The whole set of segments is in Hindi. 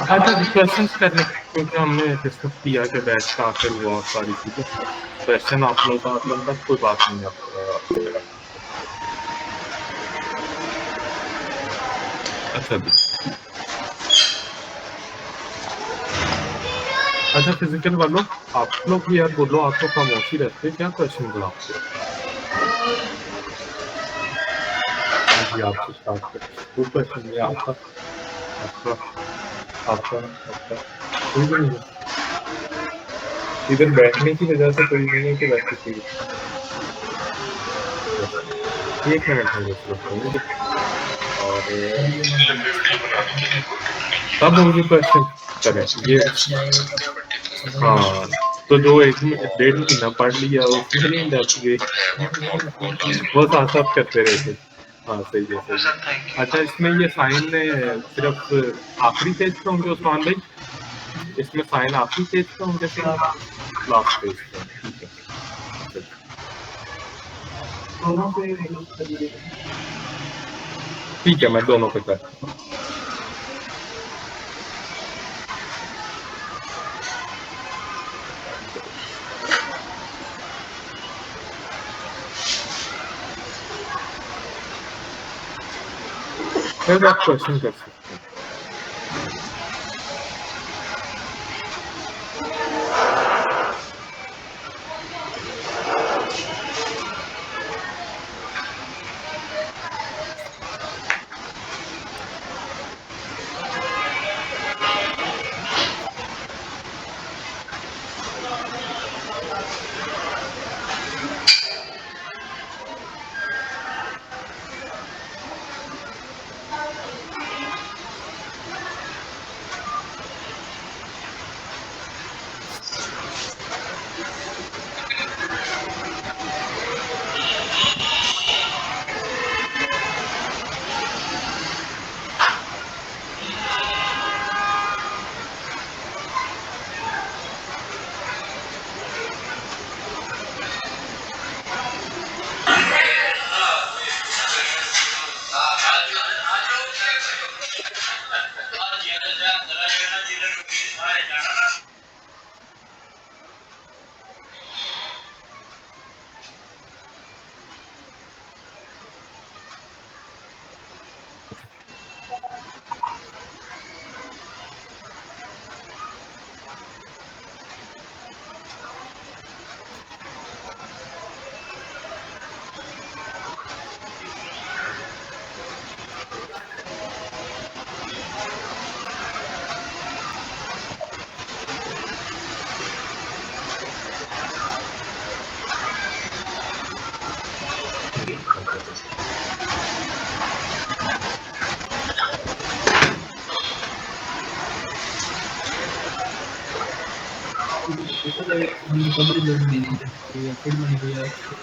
अच्छा क्वेश्चंस करने क्योंकि हमने डिस्कस किया कि बैच का आखिर हुआ और सारी चीजें क्वेश्चन आप लोग का मतलब तक कोई बात नहीं आप अच्छा जी अच्छा फिजिकल वालों आप लोग भी यार बोलो आप तो खामोशी रहते क्या क्वेश्चन हो आपके जी आपसे स्टार्ट करें कोई क्वेश्चन नहीं आपका आपका आपका आपका कोई भी नहीं है इधर बैठने की वजह से कोई नहीं है कि वैसे कोई एक मिनट में सिर्फ होंगे और तब होंगे क्वेश्चन करें ये हाँ तो जो एक डेढ़ महीना पढ़ लिया उसमें नहीं डेप्थ गई वो साथ साथ करते रहे थे हाँ सही है सही है अच्छा इसमें ये साइन सिर्फ आखिरी पेज पे होंगे उस्मान भाई इसमें साइन आखिरी पेज पे होंगे सिर्फ लास्ट पेज पे ठीक है अच्छा ठीक है मैं दोनों पे करता हूँ फिर आप क्वेश्चन कर सकते हैं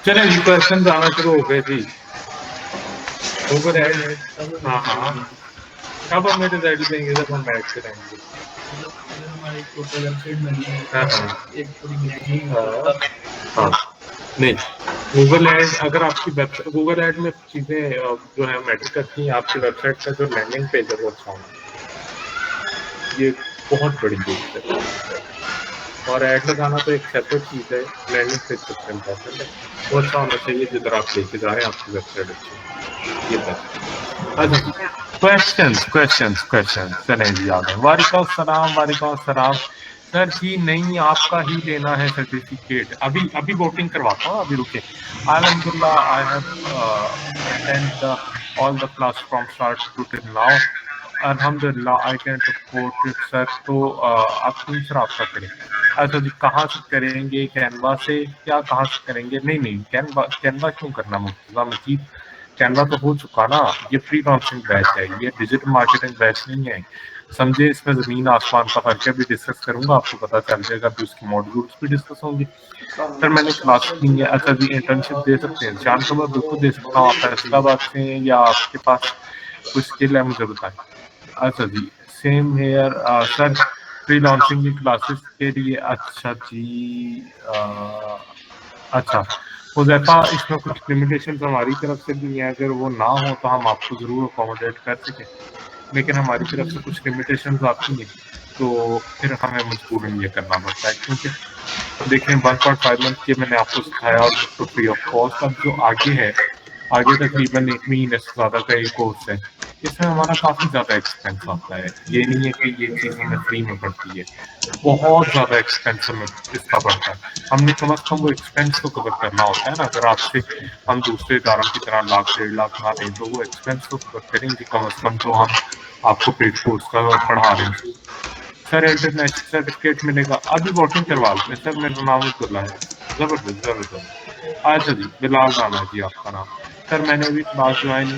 चले जी क्वेश्चन आना शुरू हो गए जी ओवर हाँ हाँ कब हमें रिजल्ट देंगे जब हम बैठ के रहेंगे हाँ हाँ हाँ नहीं गूगल एड अगर आपकी वेबसाइट गूगल एड में चीजें जो है मैटर करती हैं आपकी वेबसाइट का जो लैंडिंग पेज है वो अच्छा होना ये बहुत बड़ी चीज है और ऐड लगाना तो एक सेपरेट चीज है लैंडिंग पेज सबसे इम्पोर्टेंट है वो अच्छा होना चाहिए जिधर आप लेके जा रहे हैं आपकी वेबसाइट अच्छी ये बेस्ट अच्छा क्वेश्चंस क्वेश्चंस क्वेश्चंस चलें जी आगे वालेकुम सलाम वालेकुम सलाम सर जी नहीं आपका ही लेना है सर्टिफिकेट अभी अभी वोटिंग करवाता हूँ अभी रुके अल्हम्दुलिल्लाह I have attend all the class from start to till now अल्हम्दुलिल्लाह I can report it sir तो आप कौन सा रास्ता करें अच्छा जी कहाँ से करेंगे कैनवा से क्या कहाँ से करेंगे नहीं नहीं कैनवा कैनवा क्यों करना मुर्तजा मजीद कैनवा तो हो चुका ना ये फ्री लॉन्चिंग बैच है ये डिजिटल मार्केटिंग बैच नहीं है समझे इसमें जमीन आसमान का फर्क है भी डिस्कस करूंगा आपको पता चल जाएगा भी उसकी मॉड्यूल्स भी डिस्कस होंगी सर मैंने क्लास की है अच्छा जी इंटर्नशिप दे सकते हैं जान तो मैं बिल्कुल दे सकता हूँ आप फैसलाबाद से हैं या आपके पास कोई स्किल है मुझे बताएं अच्छा जी same here sir free launching की क्लासेस के लिए अच्छा जी अच्छा हुज़ैफा इसमें कुछ लिमिटेशन हमारी तरफ से भी है अगर वो ना हो तो हम आपको जरूर अकोमोडेट कर सकें लेकिन हमारी तरफ से कुछ लिमिटेशंस आती हैं, तो फिर हमें मजबूरन ये करना पड़ता है। क्योंकि देखें 1.5 मंथ ये मैंने आपको सिखाया और बिल्कुल फ्री ऑफ कॉस्ट। अब जो आगे है, आगे तकरीबन 1 महीने से ज़्यादा का ये कोर्स है, इसमें हमारा काफ़ी ज़्यादा एक्सपेंस आता है। ये नहीं है कि ये चीज़ हमें फ्री में पड़ती है, बहुत ज़्यादा एक्सपेंस हमें इसका पड़ता है। हमने कम अज़ कम वो एक्सपेंस तो कवर करना होता है ना। अगर आपसे हम दूसरे इदारों की तरह लाख 1.5 लाख ना लें, तो वो एक्सपेंस तो कवर करेंगे कम अज़ कम, जो हम आपको पेड कोर्स का पढ़ा रहे हैं। सर इंटरनेशनल सर्टिफिकेट मिलेगा, अभी वोटिंग करवा लेते हैं सर। मेरा नाम अब्दुल्ला है। जबरदस्त जबरदस्त। अच्छा जी, बिलाल राना जी आपका नाम। सर मैंने अभी क्लास ज्वाइन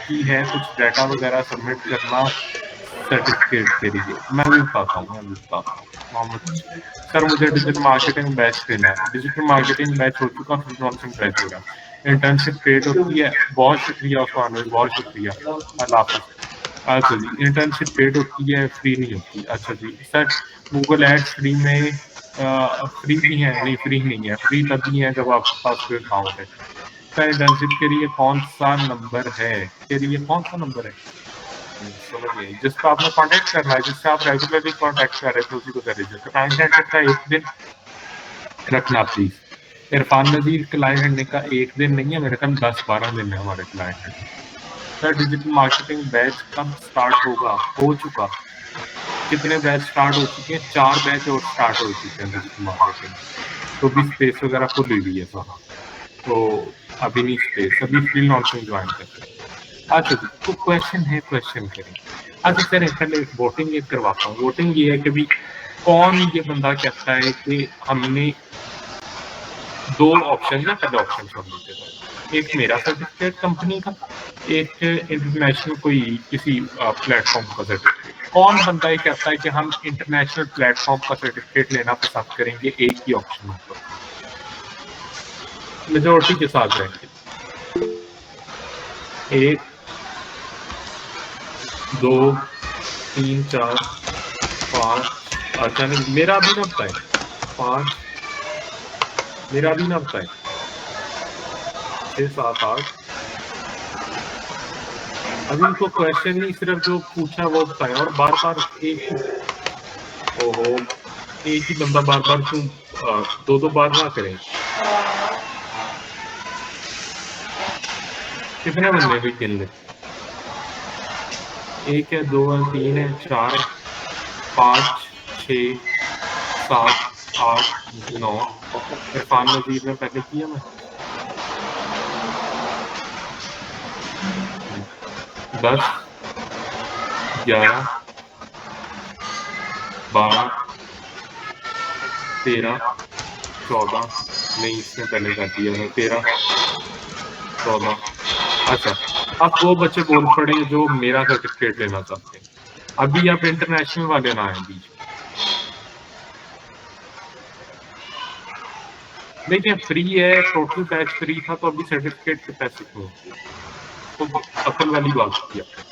की है, कुछ डाटा वगैरह सबमिट करना सर्टिफिकेट के लिए। मैं भी बताता हूँ मोहम्मद। सर मुझे डिजिटल मार्केटिंग बैच लेना है। डिजिटल मार्केटिंग बैच हो चुका, 50% बैच हो रहा। इंटर्नशिप पेड होती है। बहुत शुक्रिया उस्मान भाई, बहुत शुक्रिया। अल्लाह हाफिज। अच्छा जी, इंटर्नशिप पेड होती है, फ्री नहीं होती। अच्छा जी सर, गूगल एड्स फ्री में फ्री भी है? नहीं, फ्री नहीं है। फ्री तभी है जब आपके पास कोई अकाउंट है। सर इंटर्नशिप के लिए कौन सा नंबर है? के लिए कौन सा नंबर है? समझ गए, जिस पर आपने कांटेक्ट करना है, जिससे आप रेगुलरली कांटेक्ट कर रहे थे, उसी को कर लीजिए। क्लाइंट हैंडलिंग का एक दिन रखना please. Irfan Nazir client handling का एक दिन नहीं है, मेरे ख्याल 10-12 दिन है हमारे client handling. Sir digital marketing batch कब स्टार्ट होगा? हो चुका। कितने बैच स्टार्ट हो चुके हैं? 4 बैच और स्टार्ट हो चुके हैं डिजिटल मार्केटिंग। तो भी स्पेस वगैरह फुल हुई है सर, तो अभी नहीं स्पेस, अभी फ्री लॉन्चिंग ज्वाइन कर सकते हैं। अच्छा जी, तो क्वेश्चन है, क्वेश्चन करें। अच्छा सर पहले वोटिंग ये करवाता हूँ। वोटिंग ये है कि भी कौन ये बंदा कहता है कि हमने 2 ऑप्शन है। पहले ऑप्शन सुन लीजिए सर। एक मेरा सर्टिफिकेट कंपनी का, एक इंटरनेशनल कोई किसी प्लेटफॉर्म का सर्टिफिकेट। कौन बंदा ये कहता है कि हम इंटरनेशनल प्लेटफॉर्म का सर्टिफिकेट लेना पसंद करेंगे? एक ही ऑप्शन होगा, मेजोरिटी के साथ रहेंगे। 1 2 3 4 5। अच्छा नहीं, मेरा भी ना बताए। 5, मेरा भी ना बताए। 6 7 8। अभी तो क्वेश्चन नहीं, सिर्फ जो पूछा वो बताए। और बार बार एक ही, ओहो, एक ही बंदा बार बार क्यों 2-2 बार ना करें? कितने बंदे भी गिन ले? 1 है, 2 है, 3 है, 4 है, 5 6 7 8 9। इरफान नजीर ने पहले किया। मैं 10 11 12 13 14। नहीं, इसने पहले कर दिया है। 13 14। अच्छा, अब वो बच्चे बोल पड़े जो मेरा सर्टिफिकेट लेना चाहते हैं। अभी आप इंटरनेशनल वाले ना आए बीच में। देखिए फ्री है, टोटल बैच फ्री था, तो अभी सर्टिफिकेट के पैसे क्यों होंगे? तो अकल वाली बात की आपने।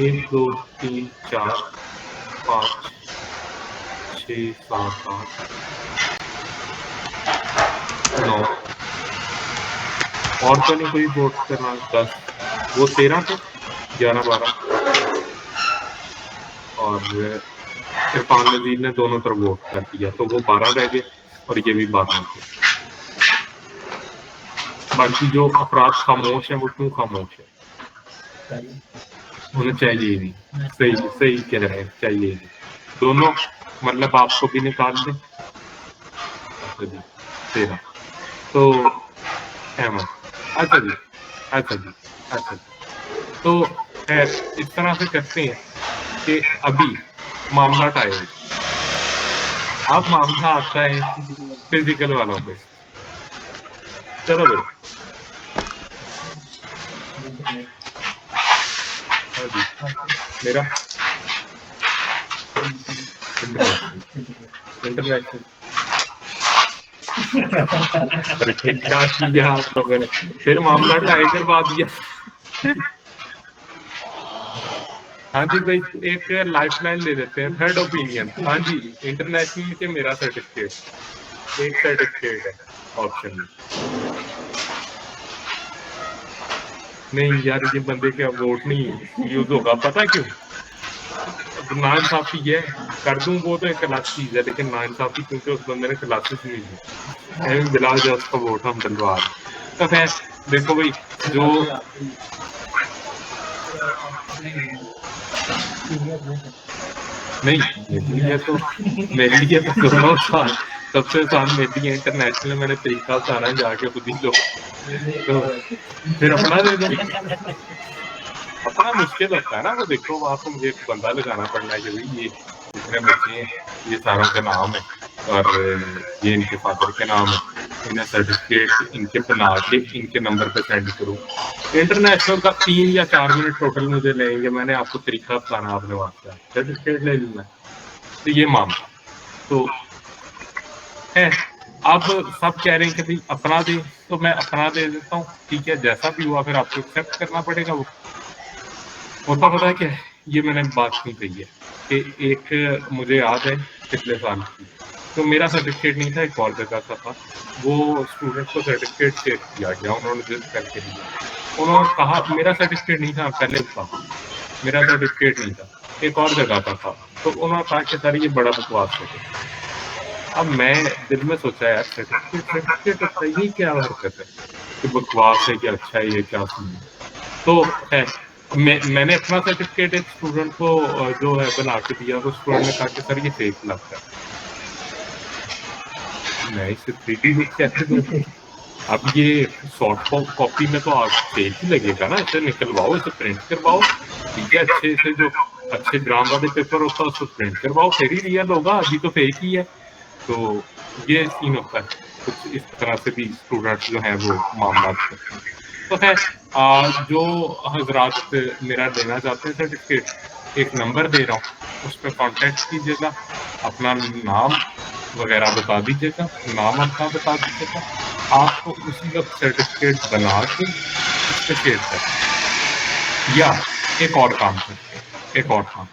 1 2 3 4 5 6 7 8 9। और तो नहीं कोई वोट करना। 10, वो 13 थे, 11 12। और इरफान नजीर ने दोनों तरफ वोट कर दिया, तो वो 12 रह गए और ये भी 12 थे। बाकी जो अफराद खामोश है, वो क्यों खामोश है? उन्हें चाहिए नहीं। सही सही कह रहे हैं, चाहिए नहीं। दोनों, मतलब आपको भी निकाल दें। अच्छा जी, 13 तो अहमद। अच्छा जी, अच्छा जी, अच्छा जी। तो खैर इस तरह से करते हैं कि अभी मामला टाइम, अब मामला आता है फिजिकल वालों पे। चलो भाई। हाँ जी, मेरा इंटरनेशनल। अरे क्या किया आप लोगों ने? फिर मामला टाइम करवा दिया। हाँ जी भाई, एक लाइफ लाइन ले लेते हैं, थर्ड ओपिनियन। हाँ जी, इंटरनेशनल के मेरा सर्टिफिकेट, एक सर्टिफिकेट है ऑप्शन में। नहीं यार, ये बंदे का वोट नहीं यूज होगा, पता है क्यों? नाइंसाफी ये कर दूं वो तो एक अलग चीज है, लेकिन नाइंसाफी क्योंकि उस बंदे ने क्लासेस नहीं ली, बिला जो उसका वोट हम डलवा रहे। तो खैर देखो भाई, जो नहीं मेरे लिए तो दोनों साल सबसे आसान मेरे लिए इंटरनेशनल, मैंने तरीका बताना जाके खुद ही लो, तो फिर अपना दे दो। अपना मुश्किल होता है ना, वो देखो वहां पर मुझे एक बंदा लगाना पड़ना है कि भाई ये जितने बच्चे हैं ये सारों के नाम है और ये इनके फादर के नाम है, इन्हें सर्टिफिकेट इनके बना के इनके नंबर पे सेंड करूँ। इंटरनेशनल का 3 या 4 मिनट टोटल मुझे लेंगे, मैंने आपको तरीका बताना, आपने वास्ते सर्टिफिकेट ले लूंगा, तो ये मामला तो है। अब सब कह रहे हैं कि भाई अपना दे, तो मैं अपना दे देता हूँ, ठीक है, जैसा भी हुआ फिर आपको एक्सेप्ट करना पड़ेगा। वो होता पता है क्या है? ये मैंने बात क्यों कही है कि एक मुझे याद है पिछले साल की, तो मेरा सर्टिफिकेट नहीं था, एक और जगह का था, वो स्टूडेंट को सर्टिफिकेट शेयर किया गया, उन्होंने जिस करके दिया, उन्होंने कहा मेरा सर्टिफिकेट नहीं था, पहले था मेरा सर्टिफिकेट नहीं था, एक और जगह का था, तो उन्होंने कहा कि सर ये बड़ा बकवास है। अब मैं दिल में सोचा यार सर्टिफिकेट सर्टिफिकेट होता है, ये क्या हरकत है कि बकवास है कि अच्छा है, ये क्या सीन है। तो है मैंने अपना सर्टिफिकेट एक स्टूडेंट को जो है बना के दिया, तो स्टूडेंट ने कहा कि सर ये फेक लगता है। मैं इसे 3D लुक कैसे दूं? अब ये सॉफ्ट कॉपी में तो आप फेक ही लगेगा ना, इसे निकलवाओ, इसे प्रिंट करवाओ, ठीक है, अच्छे से जो अच्छे ग्राम वाले पेपर होता है उसको प्रिंट करवाओ, फिर ही रियल होगा, अभी तो फेक ही है। तो ये सीन होता है, कुछ इस तरह से भी स्टूडेंट जो है वो मामला करते हैं। तो है जो हजरात मेरा लेना चाहते हैं सर्टिफिकेट, एक नंबर दे रहा हूँ, उस पर कॉन्टेक्ट कीजिएगा, अपना नाम वगैरह बता दीजिएगा, नाम अपना बता दीजिएगा, आपको उसी वक्त सर्टिफिकेट बना के उस पर शेयर कर। या एक और काम करते हैं, एक और काम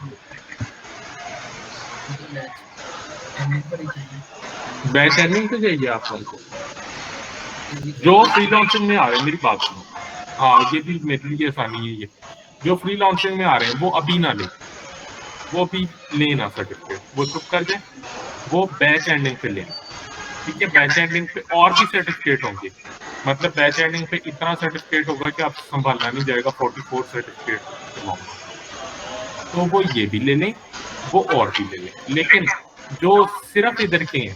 बैच एंडिंग पे जाइए आप हमको, जो फ्री लॉन्चिंग में आ रहे हैं, मेरी बात सुनो, हाँ ये भी मेरे लिए आसानी है, ये जो फ्री लॉन्चिंग में आ रहे हैं वो अभी ना ले, वो अभी लेना सर्टिफिकेट, वो चुप कर जाए, वो बैच एंडिंग पे लेना, ठीक है। बैच एंडिंग पे और भी सर्टिफिकेट होंगे, मतलब बैच एंडिंग पे इतना सर्टिफिकेट होगा कि आपसे संभालना नहीं जाएगा, 44 सर्टिफिकेट, तो वो ये भी ले लें, वो और भी ले लें। लेकिन जो सिर्फ इधर के हैं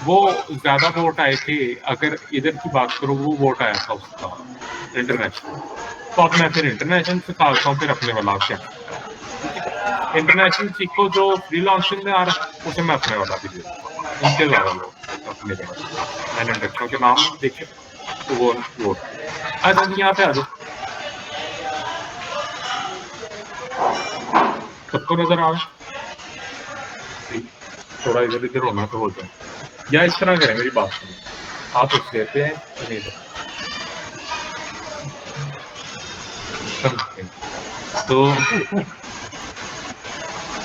वो ज्यादा वोट आए थे, अगर इधर की बात करो वो वोट आया था उसका इंटरनेशनल, तो अब मैं फिर इंटरनेशनल से काटता हूँ, फिर अपने वाला क्या, इंटरनेशनल सीखो जो फ्री लॉन्चिंग में आ रहा है उसे मैं अपने वाला भी दे दूंगा, उनके ज्यादा लोग अपने मैंने बच्चों के नाम देखे, तो वो वोट आ जाओ, यहाँ पे आ जाओ, सबको नजर आ रहा है, थोड़ा इधर इधर होना तो हो जाए, या इस तरह करें, मेरी बात सुनो, आप उस देते हैं नहीं तो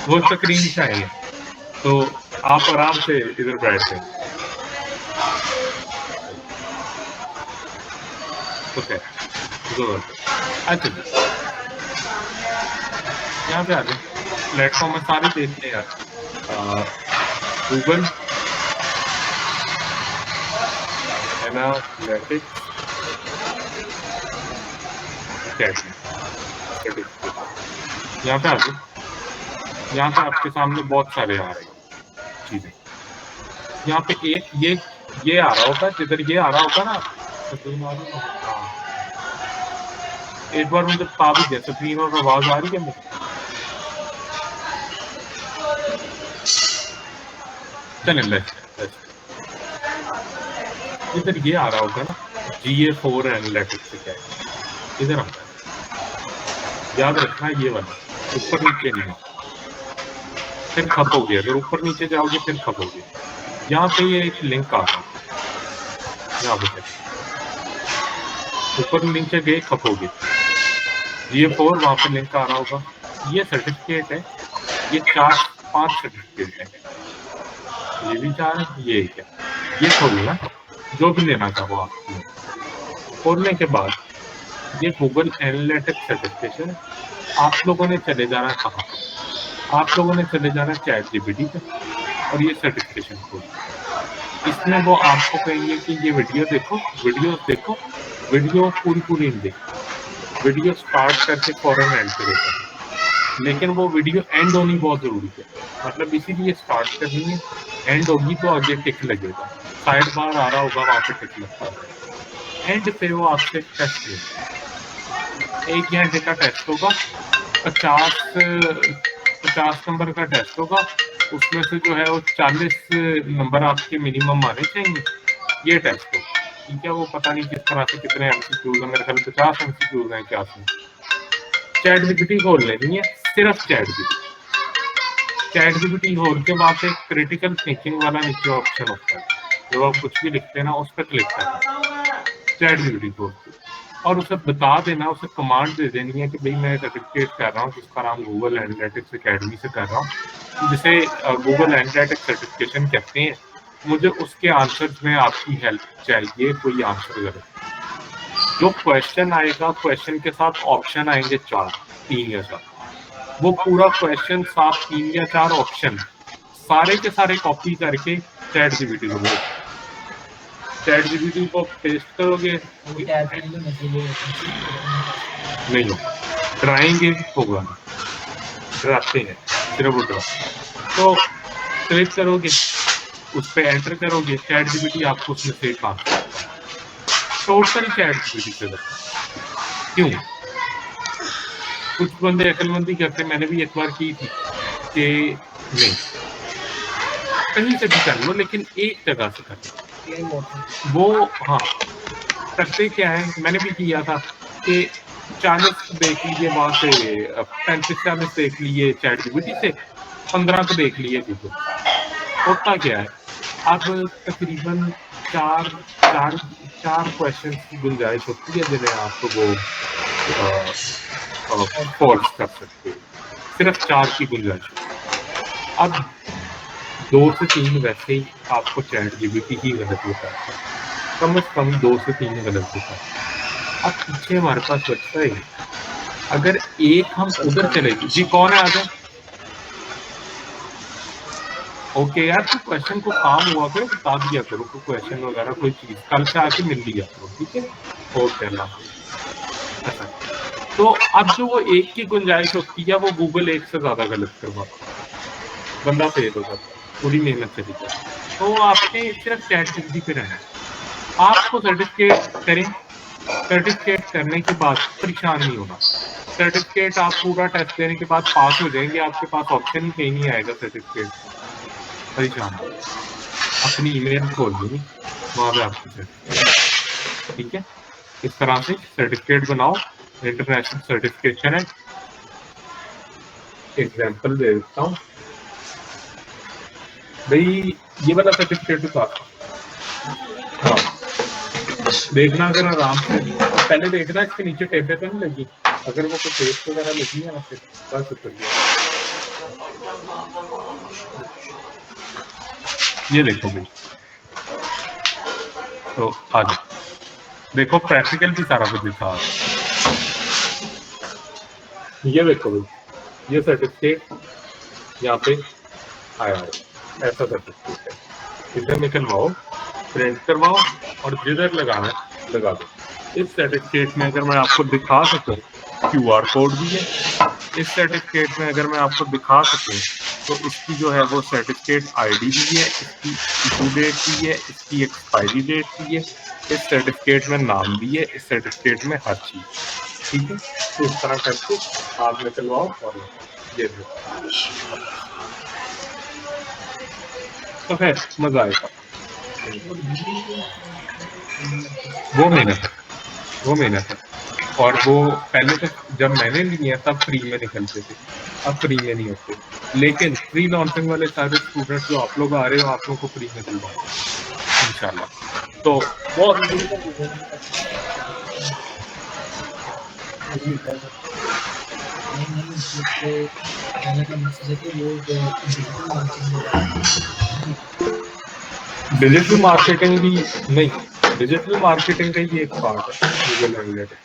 वो स्क्रीन चाहिए, तो आप आराम से इधर बैठते हैं, ओके, अच्छा यहाँ पे आ जाए, प्लेटफॉर्म में सारे देखते हैं यार, गूगल एनालिटिक्स यहाँ पे आ जाए, यहाँ पे आपके सामने बहुत सारे आ रहे हैं चीजें, यहाँ पे एक ये आ रहा होगा, जिधर ये आ रहा होगा ना, एक बार मुझे बता भी दिया स्क्रीन और आवाज आ रही है मुझे, चले इधर ये आ रहा होगा ना, GA4 एनालिटिक्स से क्या है, इधर आता है, याद रखना ये वाला, ऊपर नीचे नहीं, फिर खपोगे, अगर ऊपर नीचे जाओगे फिर खपोगे। यहाँ पे ये एक लिंक आ रहा है, यहाँ पे ऊपर नीचे गए खपोगे, GA4 वहां पे लिंक आ रहा होगा, ये सर्टिफिकेट है, ये 4-5 सर्टिफिकेट है, ये भी 4 है, ये एक है, ये खोलना जो भी लेना चाहो आप, खोलने के बाद ये गूगल एनालिटिक्स सर्टिफिकेशन आप लोगों ने चले जाना कहाँ? आप लोगों ने चले जाना चैट जीपीटी पे और ये सर्टिफिकेशन खोल, इसमें वो आपको कहेंगे कि ये वीडियो देखो, वीडियो पूरी नहीं देखो, वीडियो स्टार्ट करके फौरन एंड पे देता है, लेकिन वो वीडियो एंड होनी बहुत जरूरी है, मतलब इसीलिए स्टार्ट करनी है, एंड होगी तो आगे टिक लगेगा, साइड बार आ रहा होगा वहां पे टिक लगता है, एंड पे वो आपसे टेस्ट लेगा, 1 घंटे का टेस्ट होगा, 50 नंबर का टेस्ट होगा, उसमें से जो है वो 40 नंबर आपके मिनिमम आने चाहिए, ये टेस्ट हो, ठीक है। वो पता नहीं किस तरह से कितने एमसीक्यूज है, मेरे ख्याल 50 एमसीक्यूज हैं क्या से। चैट जीपीटी खोल लेनी है, सिर्फ चैट जीपीटी खोल के वहां पे क्रिटिकल थिंकिंग वाला नीचे ऑप्शन होता है, जब आप कुछ भी लिखते हैं ना उस पर क्लिक करना, चैट जीपीटी खोल के, और उसे बता देना, उसे कमांड दे देनी है कि भाई मैं सर्टिफिकेट कर रहा हूँ जिसका नाम गूगल एनालिटिक्स एकेडमी से कर रहा हूँ, जिसे गूगल एनालिटिक्स सर्टिफिकेशन कहते हैं, मुझे उसके आंसर्स में आपकी हेल्प चाहिए, कोई आंसर गलत, जो क्वेश्चन आएगा क्वेश्चन के साथ ऑप्शन आएंगे 3 या 4, वो पूरा क्वेश्चन साथ 3 या 4 ऑप्शन सारे के सारे कॉपी करके चैट जीपीटी को भेज, चैट जीपीटी को पेस्ट करोगे, नहीं होगा, डराएंगे होगा, डराते हैं सिर्फ उठा, तो क्लिक करोगे, उस पर एंटर करोगे, चैट जीपीटी आपको उसमें से काम टोटल चैट जीपीटी से करता। क्यों? कुछ बंदे अकलमंदी करते, मैंने भी एक बार की थी कि नहीं कहीं से भी कर लो लेकिन एक जगह से कर लो, वो हाँ करते क्या है, मैंने भी किया था कि 40 देख लीजिए वहां से, 35-40 देख लिए चैट जीपीटी से, 15 को देख लिए गूगल, होता क्या है, अब तकरीबन चार क्वेश्चन की गुंजाइश होती है जिन्हें आपको वो फॉल्स कर सकते हो, सिर्फ 4 की गुंजाइश, अब 2 से 3 वैसे ही आपको चैट जीपीटी ही गलत होता है, कम से कम 2 से 3 गलत होता है, अब पीछे हमारे पास बचता है, अगर एक हम उधर चले जी, कौन है आगे, ओके यार, तो क्वेश्चन को काम हुआ करो, बता दिया करो कोई क्वेश्चन वगैरह कोई चीज, कल से आके मिल लिया करो, ठीक है, ओके अल्लाह। अच्छा, तो अब जो वो एक की गुंजाइश होती है वो गूगल एक से ज्यादा गलत करवाता, बंदा फेल हो जाता, पूरी मेहनत चली जाती, तो आपने सिर्फ चैट जीपीटी पे रहना, आपको सर्टिफिकेट करें, सर्टिफिकेट करने के बाद परेशान नहीं होना, सर्टिफिकेट आप पूरा टेस्ट देने के बाद पास हो जाएंगे, आपके पास ऑप्शन ही कहीं नहीं आएगा सर्टिफिकेट, परेशान, अपनी ईमेल खोल ली वहां पे आपकी सर्टिफिकेट, ठीक है, इस तरह से सर्टिफिकेट बनाओ, इंटरनेशनल सर्टिफिकेशन है, एग्जाम्पल दे देता हूँ भाई, ये वाला सर्टिफिकेट भी पास, हाँ देखना, अगर आराम से पहले देखना इसके नीचे टेबे तो नहीं लगी, अगर वो कोई पेस्ट वगैरह लगी है आपसे बस उतर गया, ये देखो भाई, तो आज देखो प्रैक्टिकल भी सारा कुछ दिखा, ये देखो भाई, ये सर्टिफिकेट यहाँ पे आया है, ऐसा सर्टिफिकेट है, इधर निकलवाओ, प्रिंट करवाओ और जिधर लगाना है लगा दो, इस सर्टिफिकेट में अगर मैं आपको दिखा सकूं, QR कोड भी है, इस सर्टिफिकेट में अगर मैं आपको दिखा सकूं तो इसकी जो है वो सर्टिफिकेट आईडी भी है, इसकी इशू डेट भी है, इसकी एक्सपायरी डेट भी है, इस सर्टिफिकेट में नाम भी है, इस सर्टिफिकेट में हर चीज, ठीक है, तो इस तरह करके आप निकलवाओ और ये तो है, मजा आएगा, वो मेहनत है, और वो पहले तो जब मैंने लिए तब फ्री में निकलते थे, अब फ्री में नहीं होते, लेकिन फ्री लॉन्चिंग वाले सारे स्टूडेंट्स जो आप लोग आ रहे हो, आप लोगों को फ्री में दिलवाएंगे इंशाल्लाह, तो बहुत डिजिटल मार्केटिंग भी नहीं, डिजिटल मार्केटिंग का ही एक पार्ट है गूगल एनालिटिक्स,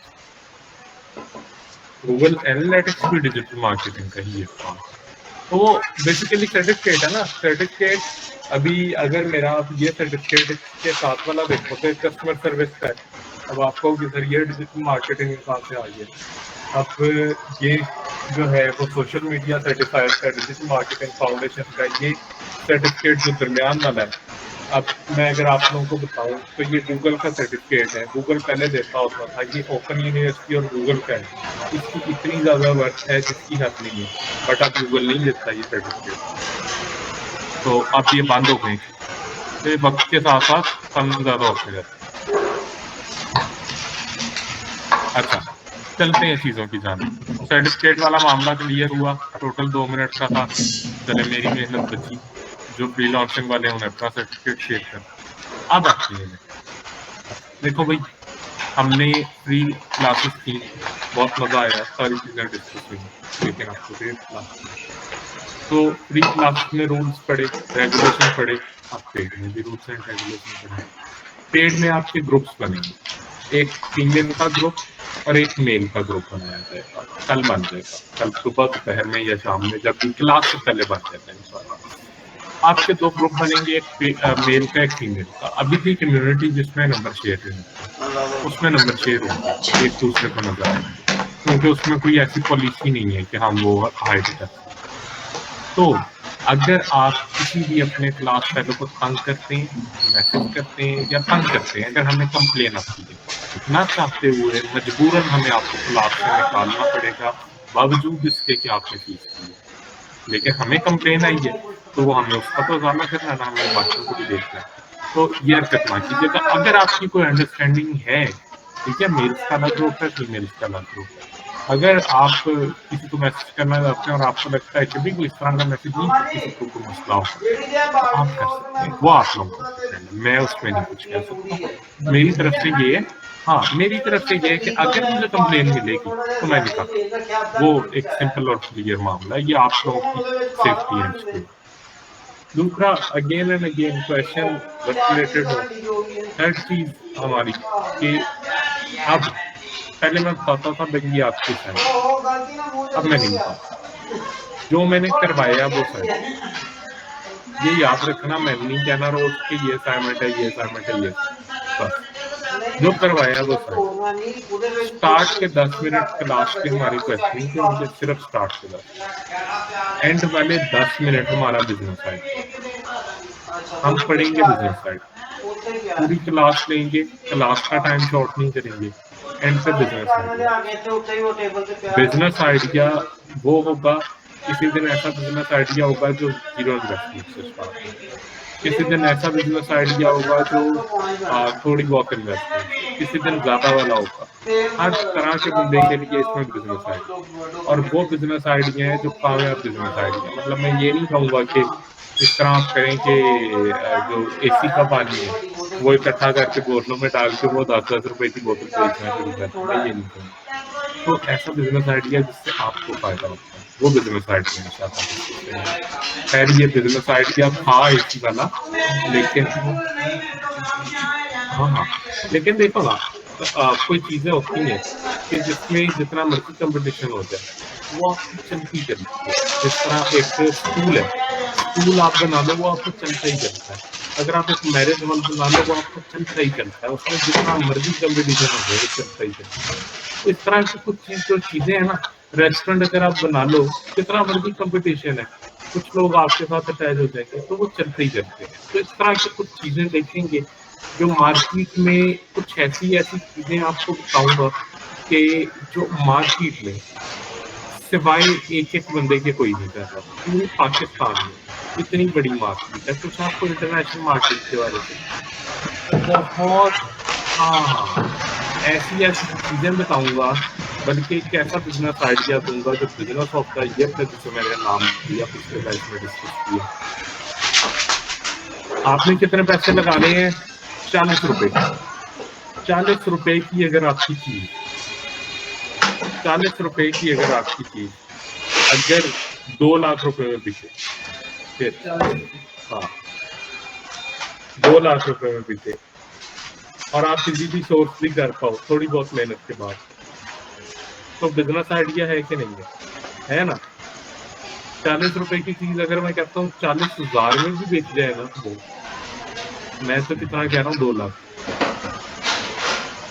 गूगल एनालिटिक्स भी डिजिटल मार्केटिंग का ही एक काम है। तो वो बेसिकली सर्टिफिकेट है ना, सर्टिफिकेट अभी अगर मेरा आप ये सर्टिफिकेट के साथ वाला देखो तो कस्टमर सर्विस का है। अब आपको कि सर ये डिजिटल मार्केटिंग कहाँ से आ गया, अब ये जो है वो सोशल मीडिया सर्टिफाइड का डिजिटल मार्केटिंग फाउंडेशन का ये सर्टिफिकेट जो दरमियान वाला है। अब मैं अगर आप लोगों को बताऊं तो ये गूगल का सर्टिफिकेट है, गूगल पहले देता होता था, ये ओपन यूनिवर्सिटी और गूगल का है। इसकी इतनी ज्यादा वर्थ है जिसकी हद नहीं है, बट अब गूगल नहीं देता ये सर्टिफिकेट, तो अब ये बंद हो गई। तो ये वक्त के साथ साथ कम ज्यादा होते जाते हैं। अच्छा, चलते हैं चीजों की जाने। सर्टिफिकेट वाला मामला क्लियर हुआ, टोटल 2 मिनट का था। चले मेरी मेहनत बची, जो फ्रीलांसिंग वाले उन्हें अपना सर्टिफिकेट शेयर कर। अब आती है देखो भाई, हमने फ्री क्लासेस की, बहुत मजा आया, सारी चीजें डिस्कस हुई, लेकिन आपको पेड क्लास, तो फ्री क्लास में रूल्स पढ़े, रेगुलेशन पढ़े, आप पेड में भी रूल्स एंड रेगुलेशन पढ़े। पेड में आपके ग्रुप्स बनेंगे, एक फीमेल का ग्रुप और एक मेल का ग्रुप बनाया जाएगा, कल बन जाएगा, कल सुबह दोपहर में या शाम में, जब भी क्लास से पहले बन जाता है इंशाल्लाह। आपके 2 ग्रुप बनेंगे, एक मेल का एक फीमेल का। अभी भी कम्युनिटी जिसमें नंबर शेयर है उसमें नंबर शेयर होंगे, एक दूसरे को नजर आएंगे, क्योंकि उसमें कोई ऐसी पॉलिसी नहीं है कि हम वो हाइड कर सकते। तो अगर आप किसी भी अपने क्लास फेलो को तंग करते हैं, मैसेज करते हैं या तंग करते हैं, अगर हमें कंप्लेन आती है ना चाहते हुए, मजबूरन हमें आपको क्लास से निकालना पड़ेगा, बावजूद इसके कि आपने फीस दी है, लेकिन हमें कंप्लेन आई है तो वो हमें उसका तो सामना करना ना, हमें बाकियों को भी देखना है। तो ये हरकत ना कीजिएगा। अगर आपकी कोई अंडरस्टैंडिंग है, ठीक है, मेल्स का अलग ग्रुप है, फीमेल्स का अलग ग्रुप है, अगर आप किसी को मैसेज करना चाहते हैं और आपको लगता है कि भी कोई इस तरह का मैसेज नहीं, किसी को कोई मसला हो तो आप कर सकते हैं, वो आप लोगों को डिपेंड है, मैं उसमें नहीं कुछ कह सकता। मेरी तरफ से ये है, हाँ मेरी तरफ से ये है कि अगर मुझे कंप्लेन मिलेगी तो मैं निकालूंगा, वो एक सिंपल और क्लियर मामला है, ये आप लोगों की सेफ्टी एंड सिक्योरिटी। दूसरा, again and again question related हो, थर्ड चीज हमारी कि अब पहले मैं बताता था भाई ये आपके साइड, अब मैं नहीं बताता, जो मैंने करवाया वो साइड, ये याद रखना, मैं नहीं कहना रोज कि ये असाइनमेंट है, ये असाइनमेंट है, ये बस जो करवाया वो साइड। स्टार्ट के 10 मिनट क्लास के हमारी क्वेश्चनिंग के होंगे, सिर्फ स्टार्ट के 10, एंड वाले 10 मिनट हमारा बिजनेस साइड, हम पढ़ेंगे बिजनेस साइड, पूरी क्लास लेंगे, क्लास का टाइम शॉर्ट नहीं करेंगे, एंड पे बिजनेस आइडिया। बिजनेस आइडिया वो होगा, किसी दिन ऐसा बिजनेस आइडिया होगा जो जीरो इन्वेस्टमेंट से स्टार्ट होगा, किसी दिन ऐसा बिजनेस आइडिया होगा जो थोड़ी बहुत इन्वेस्टमेंट, किसी दिन ज्यादा वाला होगा। हर तरह के बंदे के लिए इसमें बिजनेस आइडिया, और वो बिजनेस आइडिया है जो कामयाब बिजनेस आइडिया। मतलब मैं ये नहीं कहूंगा कि इस तरह आप करें कि जो एसी का पानी है वो इकट्ठा करके बोतलों में डाल के वो 10-10 रुपए की बोतल बेचना शुरू कर दें, मैं ये नहीं कहूँगा। तो ऐसा बिजनेस आइडिया जिससे आपको फायदा होता है, वो बिजनेस आइडिया इंशाल्लाह। खैर ये बिजनेस आइडिया था एसी वाला, लेकिन हाँ, लेकिन देखो ना, कोई चीजें होती हैं कि जिसमें जितना मर्जी कंपटीशन हो जाए वो आपकी चलती चलती है। जिस तरह एक स्कूल है, स्कूल आप बना लो वो आपको चलता ही चलता है। अगर आप एक मैरिज हॉल बना लो वो आपको चलता ही चलता है, उसमें जितना मर्जी कंपटीशन हो जाए वो चलता ही चलता है। तो इस तरह की कुछ जो चीजें हैं ना, रेस्टोरेंट अगर आप बना लो, कितना मर्जी कंपटीशन है, कुछ लोग आपके साथ अटैच हो जाएंगे तो वो चलते ही चलते हैं। तो इस तरह की कुछ चीजें देखेंगे जो मार्केट में, कुछ ऐसी ऐसी चीजें आपको बताऊंगा कि जो मार्केट में सिवाय एक एक बंदे के कोई नहीं कर रहा। पूरे पाकिस्तान में इतनी बड़ी मार्केट है, कुछ आपको इंटरनेशनल मार्केट के बारे में बहुत, हाँ, ऐसी ऐसी चीजें बताऊंगा, बल्कि एक ऐसा बिजनेस आइडिया दूंगा जो बिजनेस ऑफ द ईयर का, जिसे मैंने नाम दिया पिछले बैच में डिस्कस किया। आपने कितने पैसे लगाने हैं? 40 रुपए। 40 रुपए की अगर आपकी चीज, 40 रुपए की अगर आपकी चीज अगर 2 लाख रुपए में बिके, फिर हाँ 2 लाख रुपए में बिके, और आप किसी भी सोर्स भी कर पाओ थोड़ी बहुत मेहनत के बाद, तो बिजनेस आइडिया है कि नहीं है ना। 40 रुपए की चीज अगर मैं कहता हूँ 40,000 में भी बेच जाए ना, तो मैं तो कितना कह रहा हूँ 2 लाख।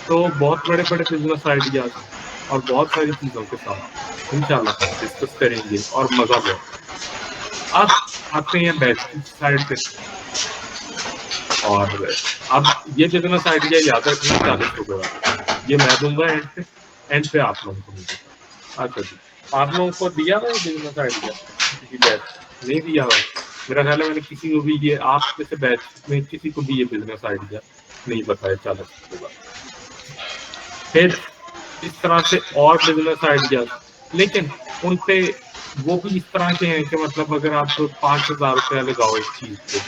तो बहुत बड़े बड़े बिजनेस आइडियाज और बहुत सारी चीजों के साथ इंशाल्लाह डिस्कस करेंगे और मजा बहुत। अब आते हैं बैच की साइड पे। और अब ये बिजनेस आइडिया याद रखना 40 रुपए वाला, ये मैं दूंगा एंड पे आप लोगों को मिलेगा। अच्छा जी, आप लोगों को दिया था बिजनेस आइडिया किसी बैच? नहीं दिया हुआ मेरा ख्याल है। मैंने किसी को भी ये आप जैसे बैच में किसी को भी ये बिजनेस आइडिया नहीं बताया 40 रुपए वाला। फिर इस तरह से और बिजनेस आइडियाज, लेकिन उन पे वो भी इस तरह के हैं कि मतलब अगर आप 5,000 रुपया लगाओ एक चीज पे,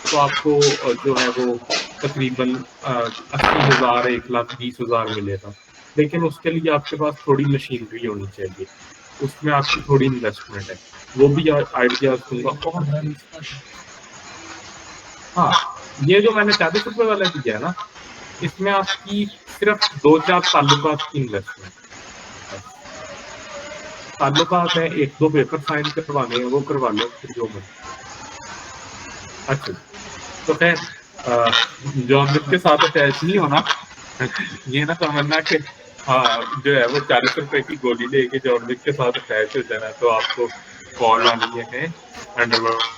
तो आपको जो है वो तकरीबन 80,000 1,20,000 मिलेगा। लेकिन उसके लिए आपके पास थोड़ी मशीनरी होनी चाहिए, उसमें आपकी थोड़ी इन्वेस्टमेंट है। वो भी आइडियाज दूंगा। और हाँ, ये जो मैंने 40 रुपए वाला दिया है ना, इसमें आपकी सिर्फ 2-4 ताल्लुकात की इन्वेस्टमेंट। ताल्लुकात है, 1-2 पेपर साइन करवाने हैं, वो करवा लो फिर जो मन। अच्छा, तो खैर जॉन विक के साथ अटैच नहीं होना। ये ना समझना कि जो है वो 40 रुपए की गोली लेके जॉन विक के साथ अटैच हो जाना, तो आपको कॉल आनी है अंडरवर्ल्ड।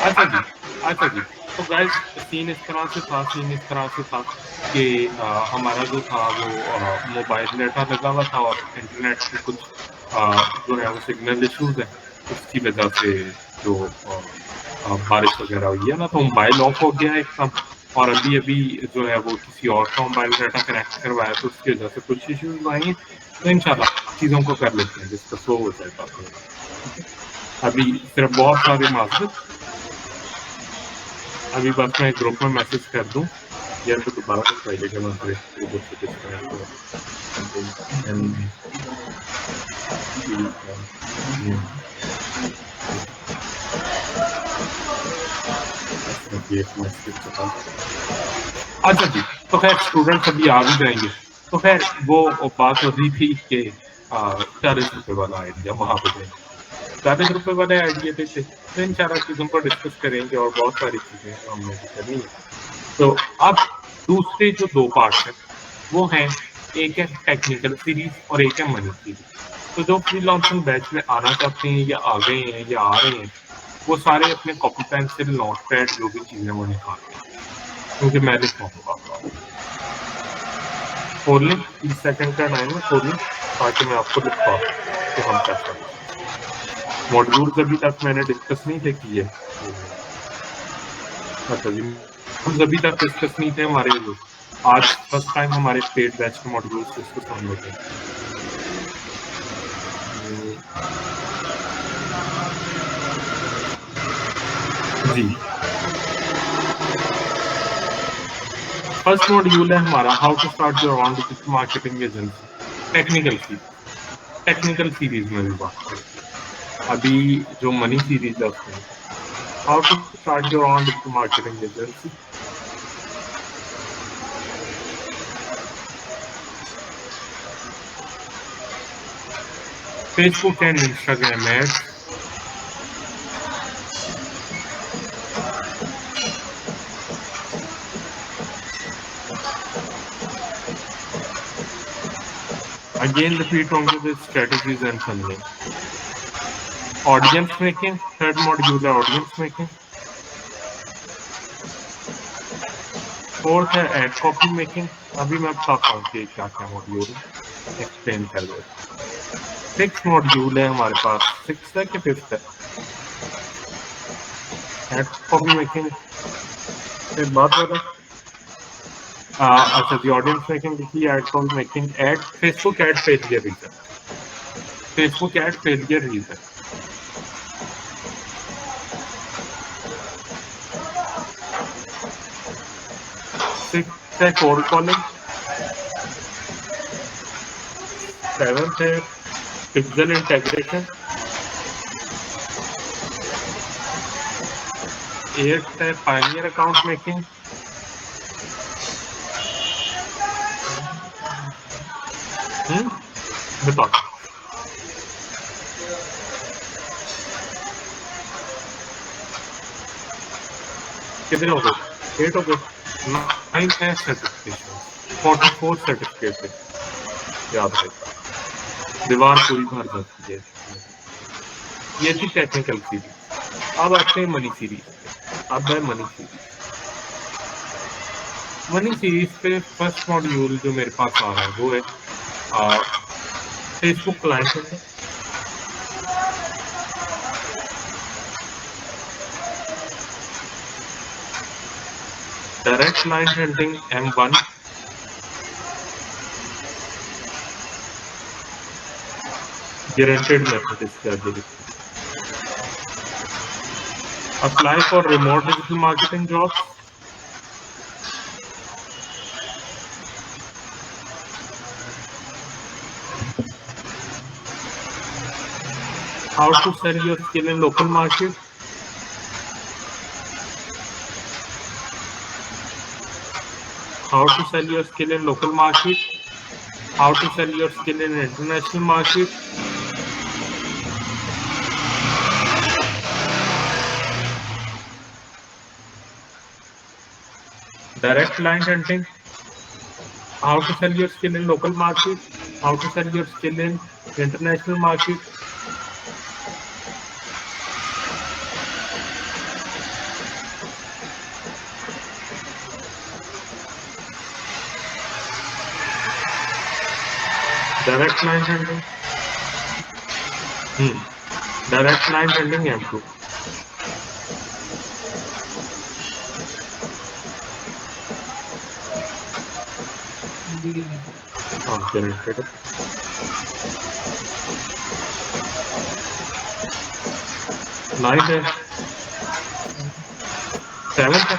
अच्छा जी, अच्छा जी। तो गाइस सीन इस तरह से था कि हमारा जो था वो मोबाइल डाटा लगा हुआ था और इंटरनेट के कुछ जो है वो सिग्नल इश्यूज हैं। उसकी वजह से जो बारिश वगैरह हुई है ना, तो मोबाइल ऑफ हो गया एकदम। और अभी अभी जो है वो किसी और का मोबाइल डाटा कनेक्ट करवाया, तो उसकी वजह से कुछ इश्यूज आई हैं। तो इंशाल्लाह चीज़ों को कर लेते हैं, डिस्कस हो जाएगा। अभी सिर्फ बहुत सारी माजरत, अभी बस मैं ग्रुप में मैसेज कर दूं यार तो दोबारा तो ट्राई करके मैं फिर उधर से डिस्कनेक्ट हुआ एंड ये मैसेज चला। अच्छा जी, तो खैर स्टूडेंट्स अभी आ भी जाएंगे। तो खैर वो बात हो रही थी कि 40 रुपए वाला आइडिया वहां पे जाएंगे। 40 रुपए वाले आइडिया पे थे, तो इन सारा चीजों को डिस्कस करेंगे और बहुत सारी चीजें हमने भी करनी है। तो अब दूसरे जो दो पार्ट हैं वो हैं, एक है टेक्निकल सीरीज और एक है मनी सीरीज। तो जो फ्रीलांसिंग बैच में आना चाहते हैं या आ गए हैं या आ रहे हैं, वो सारे अपने कॉपी पेंसिल नोट पैड जो भी चीजें वो निकाल लें, क्योंकि मैं लिखवाऊंगा आपको। खोल लें, 30 सेकंड का टाइम है, खोल लें ताकि मैं आपको लिखवा दूं कि हम क्या कर रहे हैं। मॉड्यूल्स अभी तक मैंने डिस्कस नहीं थे किए। अच्छा जी, मॉड्यूल्स अभी तक डिस्कस नहीं थे हमारे। आज फर्स्ट टाइम हमारे पेड बैच के मॉड्यूल्स डिस्कस होने लगे हैं। जी, फर्स्ट मॉड्यूल है हमारा how to start your own digital marketing agency, technical series. Technical series में भी बात करें। अभी जो मनी सीरीज है उसमें how to start your own digital marketing agency. Facebook and Instagram ads, again repeat on the strategies and funding. Audience making, third module है audience making. फोर्थ है एड कॉपी मेकिंग। अभी मैं बताता हूँ कि क्या क्या मॉड्यूल एक्सप्लेन कर रहे हैं। सिक्स मॉड्यूल है हमारे पास, सिक्स है कि फिफ्थ है? एड कॉपी मेकिंग से बात हो रहा है। अच्छा जी, ऑडियंस मेकिंग लिखी, ad copy making, ad Facebook ad failure reason, Facebook ad failure reason. Six है कोल्ड कॉलिंग, सेवंथ है पिक्सल इंटेग्रेशन, एट्थ है पायनियर अकाउंट मेकिंग, बताओ कितने हो गए? 8 हो गए। 9 है सर्टिफिकेशन, 44 सर्टिफिकेट है, याद रखेगा, दीवार पूरी भर जाती है। ये थी टेक्निकल सीरीज। अब आते हैं मनी सीरीज पे। अब है मनी सीरीज। मनी सीरीज पे फर्स्ट मॉड्यूल जो मेरे पास आ रहा है वो है Facebook client. Direct client hunting M1, guaranteed method इसके आगे लिखा। Apply for remote digital marketing jobs, how to sell your skill in local market, how to sell your skill in local market, how to sell your skill in international market, direct client hunting, how to sell your skill in local market, how to sell your skill in international market, direct client hunting, direct client hunting M2. Generated 9 है, 7 है,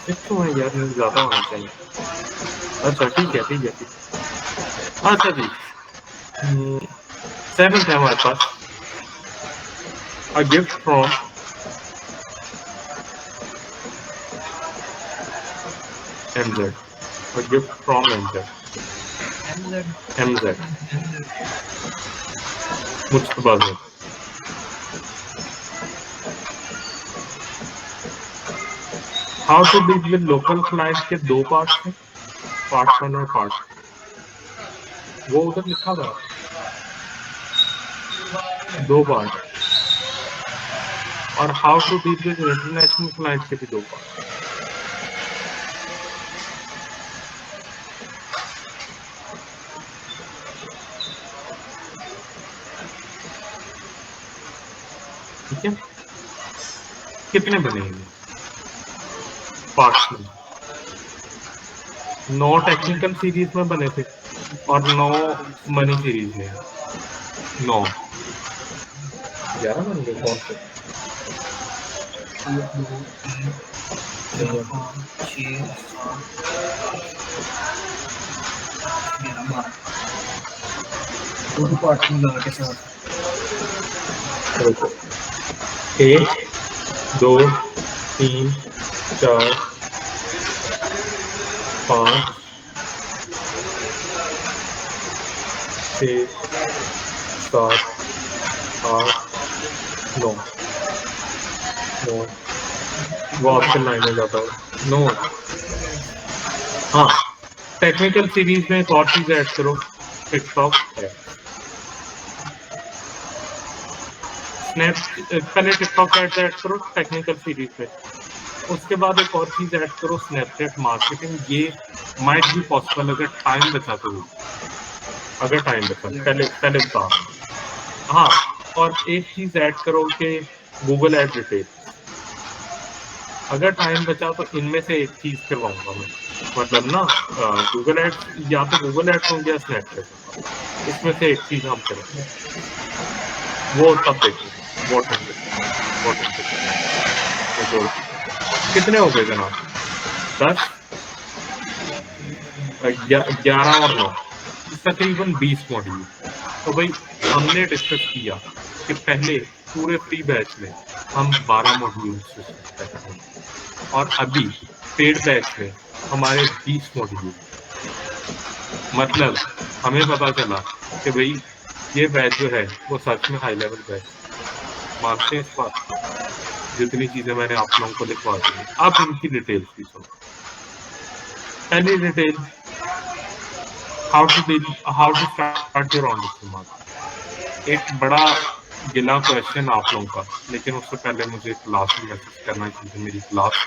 6 है यार, नहीं ज़्यादा होना चाहिए। अच्छा ठीक है, ठीक है, ठीक है। अच्छा जी, 7th है हमारे पास, a gift from MZ, a gift from MZ, Mustafa से। How to deal with local client के 2 पार्ट्स हैं, पार्ट 1 और पार्ट, वो उधर लिखा था 2 पार्ट, और how to deal with international client के भी 2 पार्ट। ठीक है, कितने बनेंगे पार्ट्स में? 9 टेक्निकल सीरीज में बने थे और 9 मनी सीरीज में, 9 11 बन गए कौन से? 1 2 3 4 5 6 7 8 9 9, वो ऑप्शन 9 में जाता है 9। हाँ, टेक्निकल सीरीज में एक और चीज ऐड करो, टिकटॉक है, स्नैप, पहले टिकटॉक ऐड करो टेक्निकल सीरीज में, उसके बाद एक और चीज ऐड करो, स्नैपचैट मार्केटिंग। ये माइट भी पॉसिबल अगर टाइम बचा तो, अगर टाइम बचा पहले पहले बता। हाँ, और एक चीज ऐड करो कि गूगल एड डिटेल, अगर टाइम बचा तो इनमें से एक चीज करवाऊंगा मैं, मतलब ना गूगल एड्स, या तो गूगल एड्स होंगे या स्नैपचैट, इसमें से एक चीज हम करेंगे, वो तब देखेंगे। तो कितने हो गए जनाब? 10, 11 और 9, तकरीबन 20 मॉड्यूल। तो भाई हमने डिस्कस किया कि पहले पूरे फ्री बैच में हम 12 मॉड्यूल करेंगे, और अभी पेड बैच में हमारे 20 मॉड्यूल। मतलब हमें पता चला कि भाई ये बैच जो है वो सच में हाई लेवल बैच, मानते हैं इस बात? जितनी चीजें मैंने आप लोगों को लिखवा दी, आप इनकी डिटेल्स भी सुनो। पहली detail, how to start your own digital marketing. एक बड़ा गिला क्वेश्चन आप लोगों का, लेकिन उससे पहले मुझे क्लास में मैसेज करना चाहिए, मेरी क्लास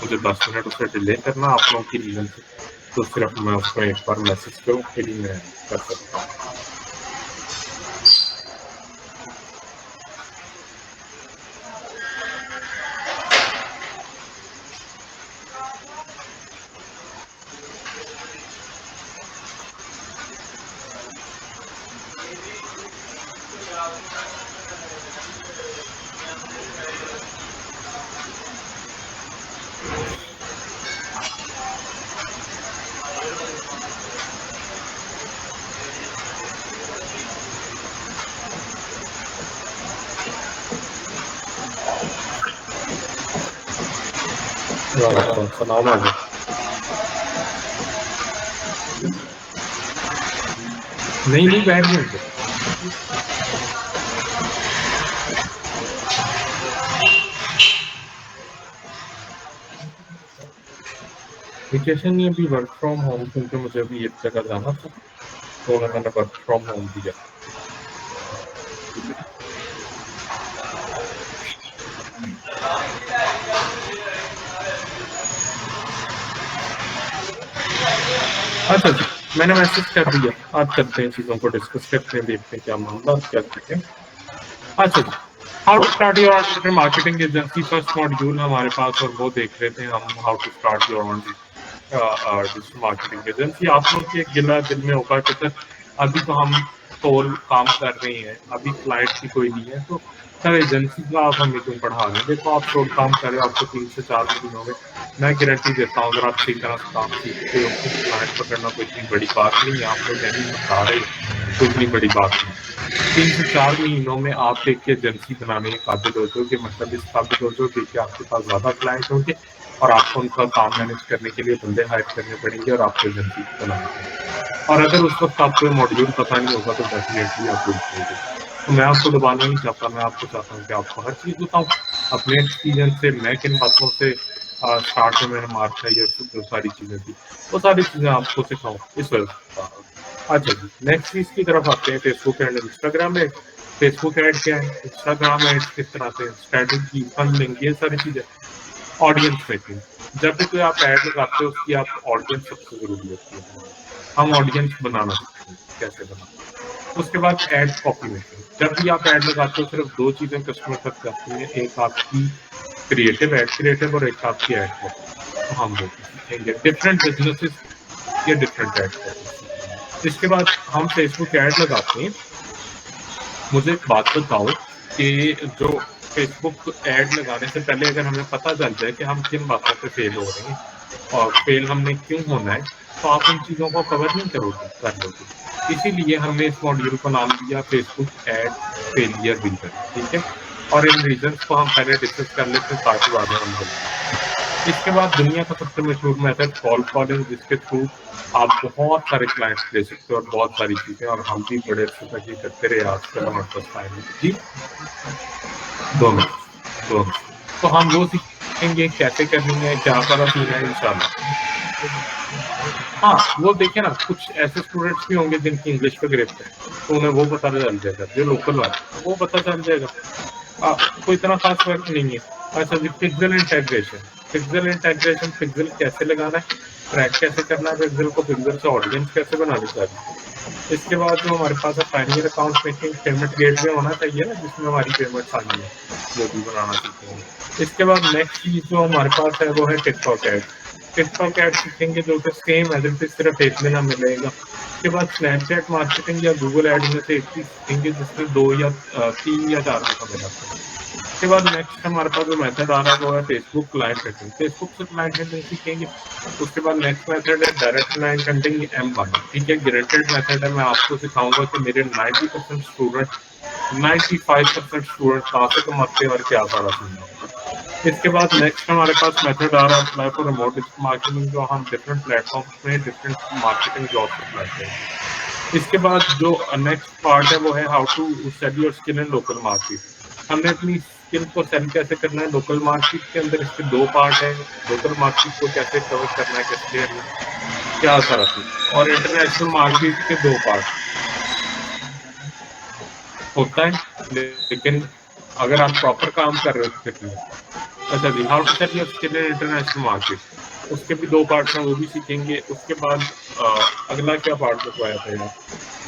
मुझे 10 मिनट उसे डिले करना आप लोगों की रीजन से, तो सिर्फ मैं उसको एक बार मैसेज करूँ फिर ही मैं कर सकता हूँ। सलाम आगे नहीं बैठ गए। वेकेशन नहीं, अभी वर्क फ्रॉम होम, क्योंकि मुझे अभी एक जगह जाना था तो मैंने वर्क फ्रॉम होम दिया। अच्छा जी, मैंने मैसेज कर दिया, आप करते हैं चीज़ों को डिस्कस करते हैं, देखते हैं क्या मामला क्या करते हैं। अच्छा जी, how to start your own marketing agency, first module हमारे पास, और वो देख रहे थे हम, how to start your own digital marketing agency. आप लोग के गिला दिल में होगा कि सर अभी तो हम सोल काम कर रहे हैं, अभी क्लाइंट की कोई नहीं है, तो सर एजेंसी का आप हमें क्यों पढ़ा रहे हैं? देखो आप सोल काम कर रहे हो, आपको 3 से 4 महीनों में मैं गारंटी देता हूँ अगर आप सही तरह से काम सीखते हो तो क्लाइंट पकड़ना कोई इतनी बड़ी बात नहीं है। आप लोग जेन्युइन बता रहे हो, कोई इतनी बड़ी बात नहीं। 3 से 4 महीनों में आप एक एजेंसी बनाने के काबिल हो जाओगे, मतलब इस काबिल हो जाओगे कि आपके पास ज़्यादा क्लाइंट होंगे और आपको उनका काम मैनेज करने के लिए बंदे हायर करने पड़ेंगे और आपको एजेंसी बनानी पड़ेगी। और अगर उस वक्त आपको मॉड्यूल पता नहीं होगा तो डेफिनेटली आप भूल जाओगे। तो मैं आपको दबाना नहीं चाहता, मैं आपको चाहता हूँ कि आपको हर चीज़ बताऊँ अपने एक्सपीरियंस से। मैं किन बातों से स्टार्ट में मैंने मार खाई है, जो सारी चीज़ें थी वो सारी चीज़ें आपको सिखाऊँ, इस वजह से बता रहा हूँ। अच्छा जी, नेक्स्ट चीज़ की तरफ आते हैं, Facebook and Instagram ad. Facebook ad क्या है, इंस्टाग्राम एड किस तरह से, स्ट्रेटजी, फंडिंग, ये सारी चीज़ें। ऑडियंस मेकिंग, जब भी कोई आप ऐड लगाते हो उसकी आप ऑडियंस सबसे जरूरी होती है। हम ऑडियंस बनाना सीखते हैं कैसे बनाना। उसके बाद एड कॉपी मेकिंग, जब भी आप ऐड लगाते हो सिर्फ दो चीजें कस्टमर तक जाती हैं, एक आपकी क्रिएटिव एड क्रिएटिव और एक आपकी एड कॉपी। तो हम वो सीखेंगे डिफरेंट बिजनेसेस या डिफरेंट एड कॉपी। इसके बाद हम फेसबुक ऐड लगाते हैं। मुझे एक बात बताओ कि जो फेसबुक ऐड लगाने से पहले अगर हमें पता चल जाए कि हम किन बातों पे फेल हो रहे हैं और फेल हमने क्यों होना है, तो आप उन चीज़ों को कवर नहीं करोगे कर लोगे। इसीलिए हमने इस मॉड्यूल को नाम दिया फेसबुक ऐड फेलियर रीजन, ठीक है। और इन रीजंस को हम पहले डिस्कस कर लेते हैं ताकि बाद में हम बोलें। इसके बाद दुनिया का सबसे मशहूर मेथड कॉल्ड कॉलिंग, जिसके थ्रू आप बहुत सारे क्लाइंट्स ले सकते हो और बहुत सारी चीजें, और हम भी बड़े अच्छे तक ये करते रहे, आजकल हमारे पास टाइम है जी। 2 मिनट। तो हम वो सीखेंगे कैसे करनी है, क्या सारा सीन है इंशाल्लाह। हाँ वो देखिए ना, कुछ ऐसे स्टूडेंट्स भी होंगे जिनकी इंग्लिश पे ग्रिप है, तो उन्हें वो पता चल जाएगा, जो लोकल वाले वो पता चल जाएगा। कोई इतना खास फर्क नहीं है। अच्छा जी, pixel integration. Pixel integration, pixel कैसे लगाना है, ट्रैक कैसे करना है पिक्सेल को, पिक्सेल से ऑडियंस कैसे बनानी चाहिए। इसके बाद जो हमारे पास है pioneer account making, payment gateway होना चाहिए ना जिसमें हमारी पेमेंट्स आनी है, वो भी बनाना सीखेंगे। इसके बाद नेक्स्ट चीज जो हमारे पास है वो है टिकटॉक ऐड। टिकटॉक ऐड सीखेंगे जो कि सेम एज इट इज, सिर्फ एक महीना मिलेगा। उसके बाद स्नैपचैट मार्केटिंग या गूगल एड में से एक चीज सीखेंगे जिसमें 3 या 4 महीना मिलेगा। उसके बाद नेक्स्ट हमारे पास जो मेथड आ रहा है वो है फेसबुक क्लाइंट हंटिंग। फेसबुक से क्लाइंट हंटिंग सीखेंगे। उसके बाद नेक्स्ट मेथड है डायरेक्ट क्लाइंट हंटिंग M1, ठीक है, ग्रेडेड मेथड है। मैं आपको सिखाऊंगा कि मेरे 90% स्टूडेंट 95% स्टूडेंट कहाँ से कमाते हैं और क्या सारा सीन होता है। इसके बाद नेक्स्ट हमारे पास मेथड आ रहा है apply for remote digital marketing, जो हम डिफरेंट प्लेटफॉर्म्स में डिफरेंट मार्केटिंग जॉब्स अप्लाई करेंगे। इसके बाद जो नेक्स्ट पार्ट है वो है how to sell your skill in local market. हमने अपनी स्किल को सेल कैसे करना है लोकल मार्केट के अंदर, इसके 2 पार्ट है। लोकल मार्केट को कैसे कवर करना है, कैसे करना है, क्या सारा चीज, और इंटरनेशनल मार्केट के 2 पार्ट होता है। लेकिन अगर आप प्रॉपर काम कर रहे हो तो फिर अच्छा जी, how to sell your skill in international market, उसके भी 2 पार्ट्स हैं, वो भी सीखेंगे। उसके बाद अगला क्या पार्ट बताया था यार,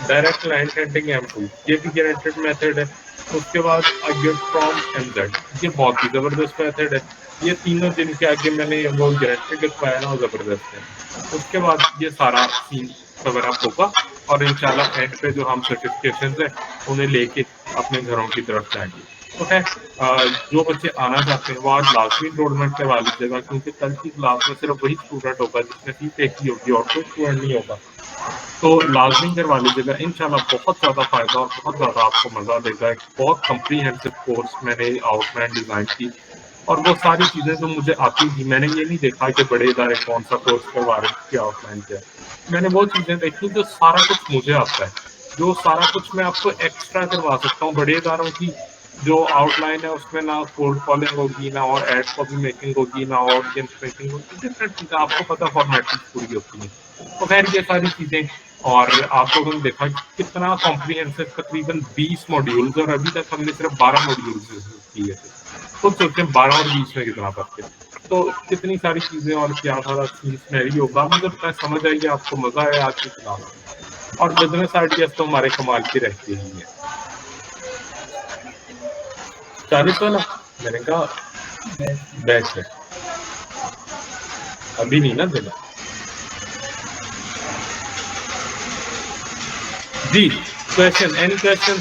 डायरेक्ट क्लाइंट हंटिंग M2, ये भी गारंटेड मेथड है। उसके बाद गिव फ्रॉम MZ, ये बहुत ही जबरदस्त मेथड है। ये तीनों जिनके आगे मैंने वो गारंटेड लिखवाया ना, वो जबरदस्त है। उसके बाद ये सारा सीन कवर अप होगा और इंशाल्लाह एंड पे जो हम सर्टिफिकेशन है उन्हें लेके अपने घरों की तरफ जाएंगे। तो है जो बच्चे आना चाहते हैं वो आज लाजमी एनरोलमेंट करवा लीजिएगा, क्योंकि कल की क्लास में सिर्फ वही स्टूडेंट होगा जिसने फीस पे की होगी और कोई स्टूडेंट नहीं होगा। तो लाजमी करवा लीजिएगा, इंशाल्लाह बहुत ज़्यादा फायदा और बहुत ज़्यादा आपको मजा देगा। एक बहुत कम्प्रीहेंसिव कोर्स मैंने आउटलाइन डिजाइन की, और वो सारी चीजें जो मुझे आती थी, मैंने ये नहीं देखा कि बड़े इदारे कौन सा कोर्स करवा रहे हैं, क्या आउटलाइन क्या है। मैंने वो चीजें देखी जो सारा कुछ मुझे आता है, जो सारा कुछ मैं आपको एक्स्ट्रा करवा सकता हूँ। बड़े इदारों की जो आउटलाइन है उसमें ना कोल्ड कॉलिंग होगी, ना और एड कॉपी मेकिंग होगी, ना ऑडियंस मेकिंग होगी, डिफरेंट चीजें आपको पता, फॉर्मेटिंग पूरी होती है। तो खैर ये सारी चीजें, और आप लोगों ने देखा कि कितना कॉम्प्रिहेंसिव, तकरीबन 20 मॉड्यूल्स, और अभी तक हमने सिर्फ 12 मॉड्यूल्स किए थे। खुद सोचते हैं 12 और 20 में कितना फर्क है। तो कितनी सारी चीजें और क्या सारा सिनेरियो होगा, मुझे पता है, समझ आएगी आपको, मजा आया आज की क्लास में। और बिजनेस आइडियाज तो हमारे कमाल के रहते ही हैं। 40 वाला मैंने कहा बैच है, अभी नहीं ना देना जी। Question, any question?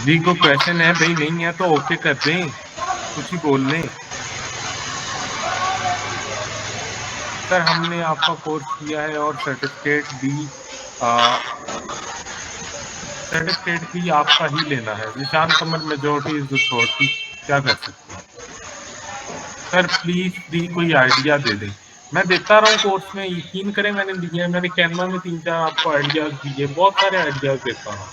जी को क्वेश्चन है भाई, नहीं है तो ओके कर दें, कुछ ही बोल लें। सर हमने आपका कोर्स किया है और सर्टिफिकेट भी आपका ही लेना है। निशान कमर मेजोरिटी इज अथॉरिटी, क्या कर सकते हैं? सर प्लीज दी कोई आइडिया दे दें। मैं देता रहा हूँ कोर्स में, यकीन करें मैंने दिए हैं, मैंने कैनवा में 3-4 आपको आइडियाज दिए, बहुत सारे आइडियाज देता हूँ।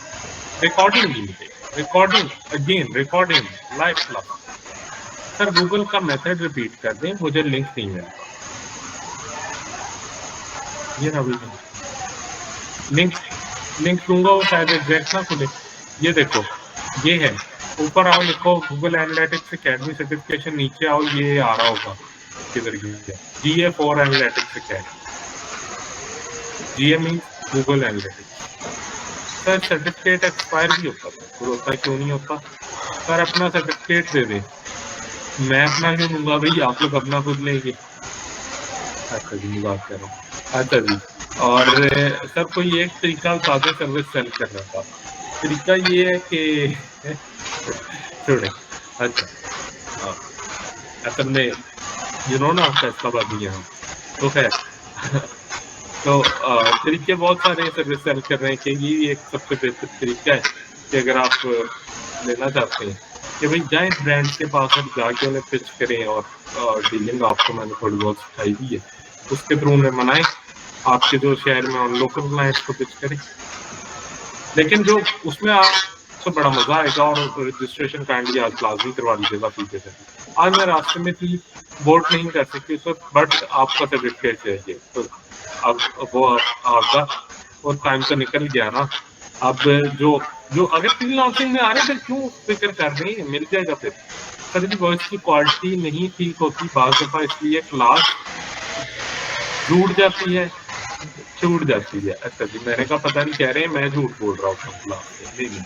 रिकॉर्डिंग भी मिले, recording again, recording live class. Sir Google का मेथड रिपीट कर दें, मुझे लिंक नहीं मिलता। ये ना भैया, लिंक दूंगा वो शायद एग्जैक्ट ना खुले। ये देखो, ये है, ऊपर आओ, लिखो गूगल एनालिटिक्स अकेडमी सर्टिफिकेशन, नीचे आओ, ये आ रहा होगा किधर GA4 analytics academy. GA means Google analytics. Sir certificate expire भी होता है, क्यों नहीं होता? सर अपना सर्टिफिकेट दे दें। मैं अपना क्यों दूंगा भाई, आप लोग अपना खुद लेंगे। अच्छा जी, बात कर रहा हूँ। अच्छा जी, और सर कोई एक तरीका बता दें सर्विस सेल करने का। तरीका ये है कि छोड़े। अच्छा, हाँ, असल में ना फैसलाबादी हैं हम, तो खैर तो तरीके बहुत सारे सर्विस सेल कर रहे हैं कि ये एक सबसे बेहतर तरीका है कि अगर आप लेना चाहते हैं कि भाई जाएं ब्रांड्स के पास और जाके उन्हें पिच करें, और डीलिंग आपको मैंने थोड़ी बहुत सिखाई दी है, उसके थ्रू उन्हें मनाएं, आपके जो शहर में उन लोकल क्लाइंट्स को पिच करें। लेकिन जो उसमें आपको बड़ा मजा आएगा, और रजिस्ट्रेशन काइंडली आज लाजमी करवा लीजिएगा पीछे से। आज मैं रास्ते में थी, वोट नहीं कर सकती उस वक्त, बट आपका सर्टिफिकेट चाहिए, तो अब वो आपका वो टाइम तो निकल गया ना। अब जो अगर फ्री लॉन्चिंग में आ रहे थे, क्यों फिक्र कर रही है, मिल जाएगा फिर। सर जी वॉइस की क्वालिटी नहीं ठीक होती बाज़ दफ़ा, इसलिए क्लास छूट जाती है। अच्छा जी, मैंने कहा पता नहीं कह रहे हैं मैं झूठ बोल रहा हूँ क्लास से, नहीं।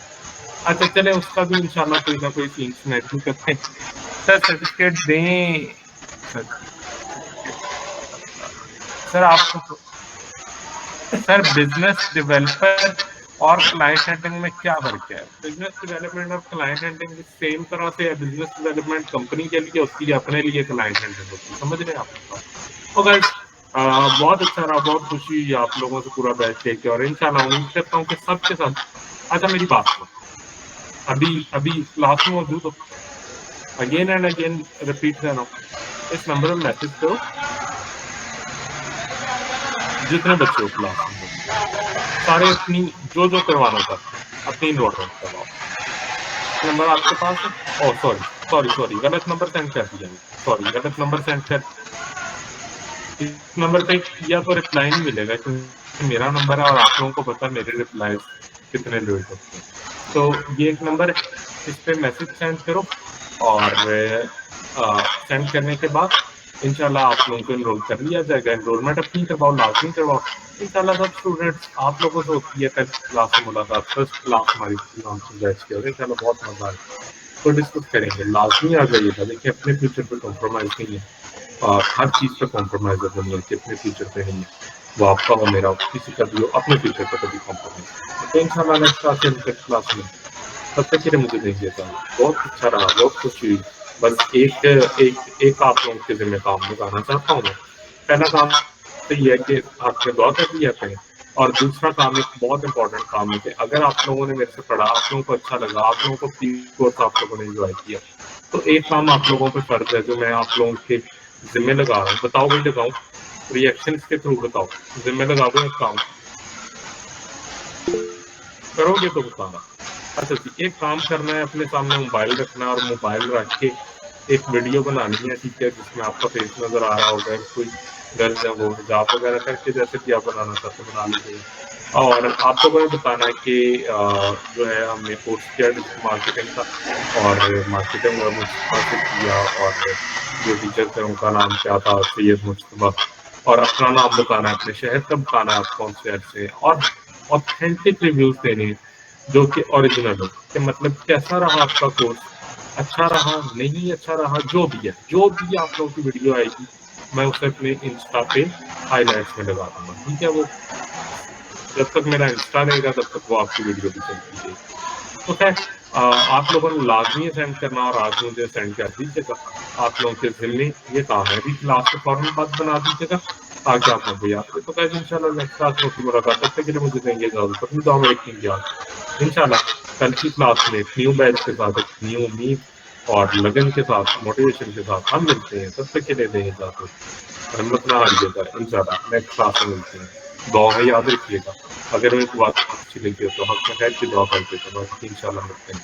अच्छा चले, उसका भी इंशाल्लाह कोई ना कोई सीन स्नैचिंग करते हैं। सर सर्टिफिकेट दें। सर आपको, सर बिजनेस डेवलपर और क्लाइंट हंटिंग में क्या फर्क है? बिजनेस डेवलपमेंट और क्लाइंट हंटिंग सेम तरह से है। बिजनेस डेवलपमेंट कंपनी के लिए होती है, अपने लिए क्लाइंट हंटिंग होती है, समझ रहे हैं आप? तो गाइस बहुत अच्छा रहा, बहुत खुशी हुई आप लोगों से पूरा बैच लेके, और इंशाल्लाह उम्मीद करता हूँ कि सबके साथ। अच्छा मेरी बात सुनो, अभी क्लास में मौजूद हो? अगेन एंड अगेन रिपीट कर रहा हूँ, इस नंबर में मैसेज करो जितने बच्चे हो क्लास में, सारे अपनी जो करवाना चाहते हैं अपनी इन्वॉल्वमेंट करवाओ। नंबर आपके पास है? ओह सॉरी, गलत नंबर सेंड कर दिया, सॉरी गलत नंबर सेंड कर। इस नंबर पे किया तो रिप्लाई नहीं मिलेगा, क्योंकि मेरा नंबर है और आप लोगों को पता है मेरे रिप्लाई कितने लेट होते हैं। तो ये एक नंबर है, इस पे मैसेज सेंड करो, और सेंड करने के बाद इंशाल्लाह आप लोगों को एनरोल कर लिया जाएगा। एनरोलमेंट अपनी करवाओ, लाजमी करवाओ। इंशाल्लाह सब स्टूडेंट्स आप लोगों से होती है कल क्लास में मुलाकात, फर्स्ट क्लास हमारी बैच की, और इंशाल्लाह बहुत मजा आएगा, तो डिस्कस करेंगे। लाजमी आ जाइएगा, देखिए अपने फ्यूचर पे कॉम्प्रोमाइज नहीं है, और हर चीज़ पे कॉम्प्रोमाइज है दुनिया के, अपने फ्यूचर पे नहीं है। वो आपका हो, मेरा हो, किसी का भी हो, अपने फ्यूचर पे कभी कॉम्प्रोमाइज। तो इंशाल्लाह नेक्स्ट क्लास में तब तक के लिए मुझे देखिएगा। बहुत अच्छा रहा, बहुत खुशी हुई। बस एक आप लोगों के जिम्मे काम लगाना चाहता हूँ मैं। पहला काम तो ये है कि आपने दुआ कर लिया करें, और दूसरा काम एक बहुत इंपॉर्टेंट काम है कि अगर आप लोगों ने मेरे से पढ़ा, आप लोगों को अच्छा लगा, आप लोगों को कोर्स आप लोगों ने एंजॉय किया, तो एक काम आप लोगों पे फर्ज है जो मैं आप लोगों के जिम्मे लगा रहा हूँ। बताओ भाई, लगाऊं? रिएक्शन के थ्रू बताओ, जिम्मे लगा दो एक काम, करोगे तो बताना। अच्छा जी, एक काम करना है, अपने सामने मोबाइल रखना है, और मोबाइल रख के एक वीडियो बनानी है, ठीक है, जिसमें आपका फेस नजर आ रहा होगा। कोई गर्ल्स है वो हिजाब वगैरह करके, जैसे कि आप बनाना चाहते हैं बना लीजिए। और आप लोगों ने बताना है कि जो है हमने कोर्स किया मार्केटिंग का, और मार्केटिंग से किया, और जो टीचर थे उनका नाम क्या था, सैयद मुश्तबा, और अपना नाम बताना है, अपने शहर का बताना है, आप कौन शहर से, और ऑथेंटिक रिव्यूज देने जो कि ओरिजिनल हो, कि मतलब कैसा रहा आपका कोर्स, अच्छा रहा नहीं अच्छा रहा जो भी है, जो भी आप लोगों की वीडियो आएगी मैं उसे अपने इंस्टा पे हाईलाइट्स में लगा दूंगा, ठीक है। वो जब तक मेरा इंस्टा रहेगा तब तक वो आपकी वीडियो भी चलती रहेगी। तो खैर आप लोगों ने लाजमी सेंड करना और आज मुझे सेंड कर दीजिएगा। आप लोगों के जिम्मे ये काम है, अभी क्लास के फौरन बाद बना दीजिएगा ताकि आप लोग को याद रहे। तो कैसे इंशाल्लाह नेक्स्ट क्लास में फिर मुलाकात, तब तक के लिए मुझे देंगे इजाजत, अपनी दुआ में रखेंगे याद। इंशाल्लाह कल की क्लास में एक न्यू बैच के साथ, एक न्यू उम्मीद और लगन के साथ, मोटिवेशन के साथ हम मिलते हैं। तब तक के लिए देंगे इजाजत, हिम्मत ना हारिएगा, इंशाल्लाह नेक्स्ट क्लास में मिलते हैं। दुआ में याद रखिएगा। अगर मेरी बात अच्छी लगी हो तो हक में खैर की दुआ करके तो इंशाल्लाह मिलते हैं।